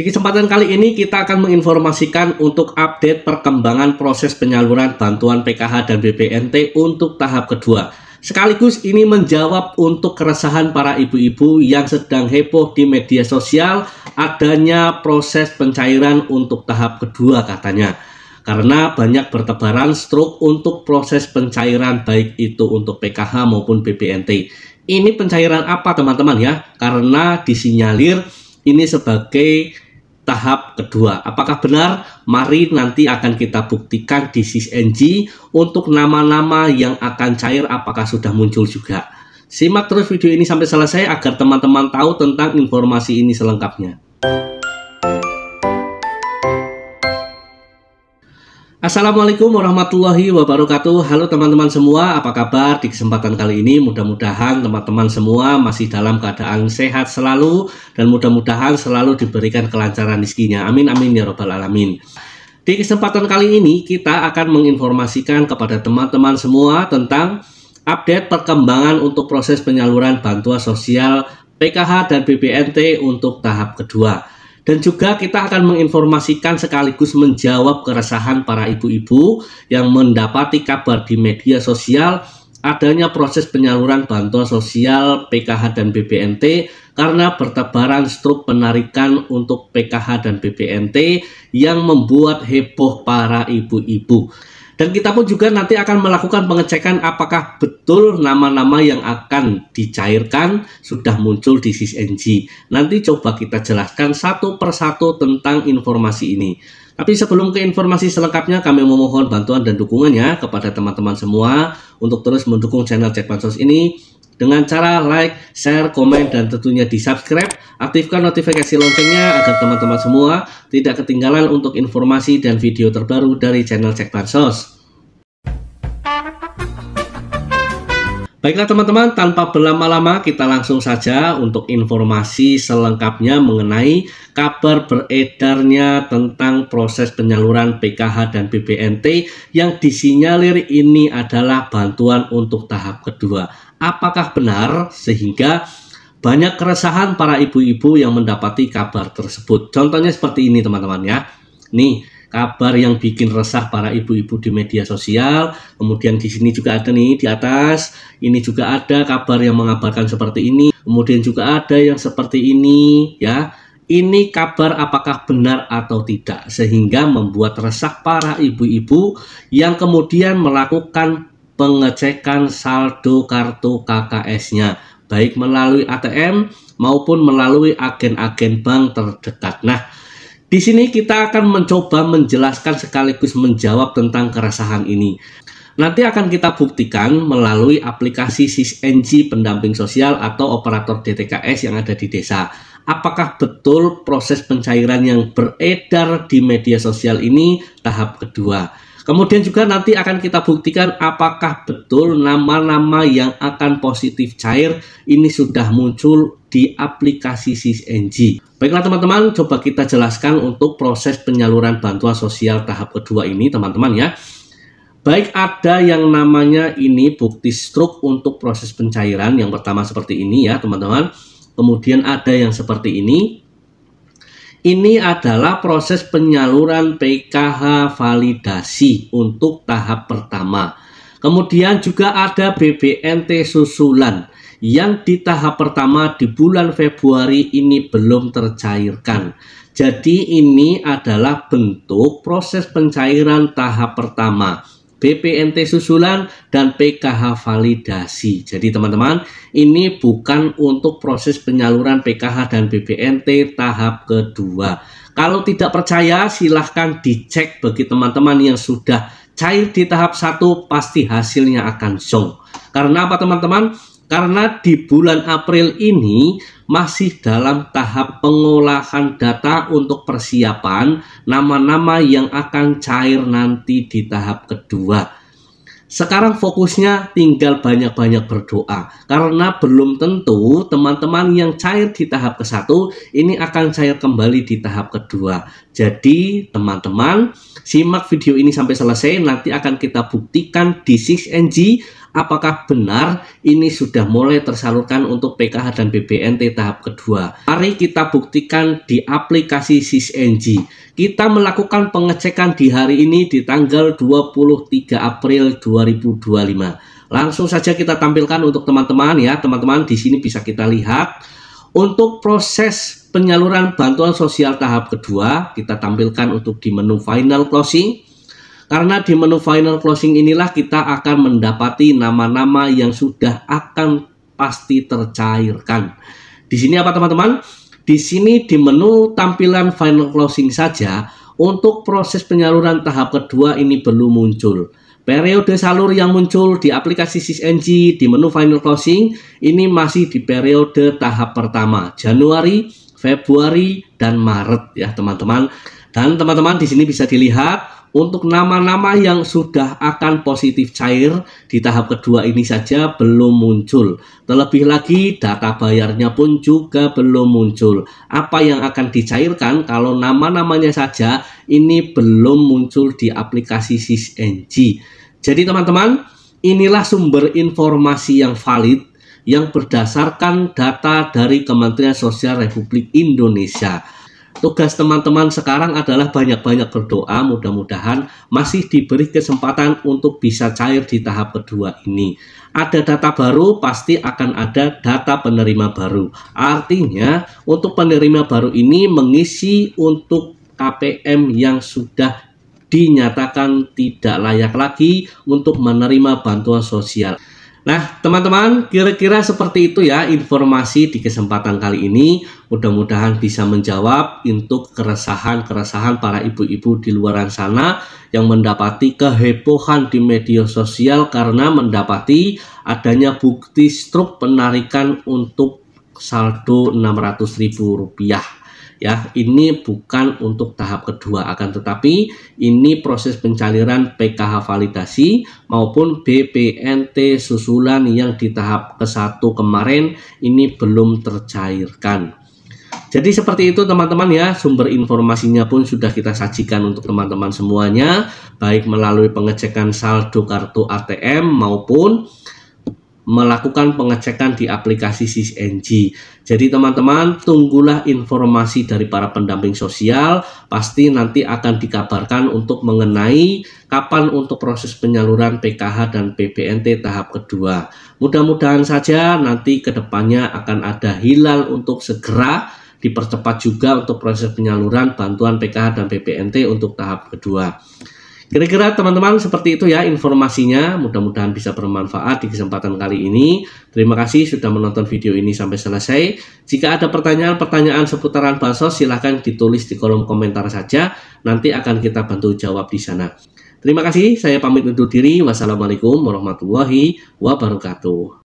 Di kesempatan kali ini kita akan menginformasikan untuk update perkembangan proses penyaluran bantuan PKH dan BPNT untuk tahap kedua. Sekaligus ini menjawab untuk keresahan para ibu-ibu yang sedang heboh di media sosial adanya proses pencairan untuk tahap kedua katanya. Karena banyak bertebaran struk untuk proses pencairan baik itu untuk PKH maupun BPNT. Ini pencairan apa teman-teman ya? Karena disinyalir ini sebagai tahap kedua. Apakah benar? Mari nanti akan kita buktikan di SysNG untuk nama-nama yang akan cair apakah sudah muncul juga. Simak terus video ini sampai selesai agar teman-teman tahu tentang informasi ini selengkapnya. Assalamualaikum warahmatullahi wabarakatuh. Halo teman-teman semua, apa kabar? Di kesempatan kali ini mudah-mudahan teman-teman semua masih dalam keadaan sehat selalu dan mudah-mudahan selalu diberikan kelancaran rezekinya. Amin amin ya robbal alamin. Di kesempatan kali ini kita akan menginformasikan kepada teman-teman semua tentang update perkembangan untuk proses penyaluran bantuan sosial PKH dan BPNT untuk tahap kedua. Dan juga kita akan menginformasikan sekaligus menjawab keresahan para ibu-ibu yang mendapati kabar di media sosial adanya proses penyaluran bantuan sosial PKH dan BPNT karena bertebaran struk penarikan untuk PKH dan BPNT yang membuat heboh para ibu-ibu. Dan kita pun juga nanti akan melakukan pengecekan apakah betul nama-nama yang akan dicairkan sudah muncul di SysNG. Nanti coba kita jelaskan satu persatu tentang informasi ini. Tapi sebelum ke informasi selengkapnya, kami memohon bantuan dan dukungannya kepada teman-teman semua untuk terus mendukung channel Cek Bansos ini dengan cara like, share, komen, dan tentunya di subscribe. Aktifkan notifikasi loncengnya agar teman-teman semua tidak ketinggalan untuk informasi dan video terbaru dari channel Cek Bansos. Baiklah teman-teman, tanpa berlama-lama kita langsung saja untuk informasi selengkapnya mengenai kabar beredarnya tentang proses penyaluran PKH dan BPNT yang disinyalir ini adalah bantuan untuk tahap kedua. Apakah benar sehingga banyak keresahan para ibu-ibu yang mendapati kabar tersebut? Contohnya seperti ini teman-teman ya. Nih, kabar yang bikin resah para ibu-ibu di media sosial. Kemudian di sini juga ada nih di atas. Ini juga ada kabar yang mengabarkan seperti ini. Kemudian juga ada yang seperti ini ya. Ini kabar apakah benar atau tidak sehingga membuat resah para ibu-ibu yang kemudian melakukan pengecekan saldo kartu KKS-nya baik melalui ATM maupun melalui agen-agen bank terdekat. Nah, di sini kita akan mencoba menjelaskan sekaligus menjawab tentang keresahan ini. Nanti akan kita buktikan melalui aplikasi SysNG pendamping sosial atau operator DTKS yang ada di desa. Apakah betul proses pencairan yang beredar di media sosial ini tahap kedua? Kemudian juga nanti akan kita buktikan apakah betul nama-nama yang akan positif cair ini sudah muncul di aplikasi SysNG. Baiklah teman-teman, coba kita jelaskan untuk proses penyaluran bantuan sosial tahap kedua ini teman-teman ya. Baik, ada yang namanya ini bukti struk untuk proses pencairan. Yang pertama seperti ini ya teman-teman. Kemudian ada yang seperti ini. Ini adalah proses penyaluran PKH validasi untuk tahap pertama. Kemudian juga ada BPNT susulan yang di tahap pertama di bulan Februari ini belum tercairkan. Jadi ini adalah bentuk proses pencairan tahap pertama. BPNT susulan dan PKH validasi. Jadi teman-teman, ini bukan untuk proses penyaluran PKH dan BPNT tahap kedua. Kalau tidak percaya silahkan dicek bagi teman-teman yang sudah cair di tahap 1 pasti hasilnya akan zonk. Karena apa teman-teman? Karena di bulan April ini masih dalam tahap pengolahan data untuk persiapan nama-nama yang akan cair nanti di tahap kedua. Sekarang fokusnya tinggal banyak-banyak berdoa. Karena belum tentu teman-teman yang cair di tahap ke-1 ini akan cair kembali di tahap kedua. Jadi teman-teman simak video ini sampai selesai. Nanti akan kita buktikan di SysNG apakah benar ini sudah mulai tersalurkan untuk PKH dan BPNT tahap kedua. Mari kita buktikan di aplikasi SysNG. Kita melakukan pengecekan di hari ini di tanggal 23 April 2025. Langsung saja kita tampilkan untuk teman-teman ya. Teman-teman di sini bisa kita lihat untuk proses penyaluran bantuan sosial tahap kedua, kita tampilkan untuk di menu final closing. Karena di menu final closing inilah kita akan mendapati nama-nama yang sudah akan pasti tercairkan. Di sini apa teman-teman? Di sini di menu tampilan final closing saja untuk proses penyaluran tahap kedua ini belum muncul. Periode salur yang muncul di aplikasi SysNG di menu final closing ini masih di periode tahap pertama, Januari, Februari, dan Maret ya teman-teman. Dan teman-teman di sini bisa dilihat untuk nama-nama yang sudah akan positif cair di tahap kedua ini saja belum muncul. Terlebih lagi data bayarnya pun juga belum muncul. Apa yang akan dicairkan kalau nama-namanya saja ini belum muncul di aplikasi SysNG. Jadi teman-teman, inilah sumber informasi yang valid yang berdasarkan data dari Kementerian Sosial Republik Indonesia. Tugas teman-teman sekarang adalah banyak-banyak berdoa, mudah-mudahan masih diberi kesempatan untuk bisa cair di tahap kedua ini. Ada data baru, pasti akan ada data penerima baru. Artinya, untuk penerima baru ini mengisi untuk KPM yang sudah dinyatakan tidak layak lagi untuk menerima bantuan sosial. Nah teman-teman, kira-kira seperti itu ya informasi di kesempatan kali ini. Mudah-mudahan bisa menjawab untuk keresahan-keresahan para ibu-ibu di luar sana yang mendapati kehebohan di media sosial karena mendapati adanya bukti struk penarikan untuk saldo Rp600.000. Ya, ini bukan untuk tahap kedua, akan tetapi ini proses pencairan PKH validasi maupun BPNT susulan yang di tahap ke-1 kemarin ini belum tercairkan. Jadi seperti itu teman-teman ya, sumber informasinya pun sudah kita sajikan untuk teman-teman semuanya, baik melalui pengecekan saldo kartu ATM maupun melakukan pengecekan di aplikasi SysNG. Jadi teman-teman, tunggulah informasi dari para pendamping sosial, pasti nanti akan dikabarkan untuk mengenai kapan untuk proses penyaluran PKH dan BPNT tahap kedua. Mudah-mudahan saja nanti kedepannya akan ada hilal untuk segera dipercepat juga untuk proses penyaluran bantuan PKH dan BPNT untuk tahap kedua. Kira-kira teman-teman seperti itu ya informasinya, mudah-mudahan bisa bermanfaat di kesempatan kali ini. Terima kasih sudah menonton video ini sampai selesai. Jika ada pertanyaan-pertanyaan seputaran bansos silahkan ditulis di kolom komentar saja, nanti akan kita bantu jawab di sana. Terima kasih, saya pamit undur diri. Wassalamualaikum warahmatullahi wabarakatuh.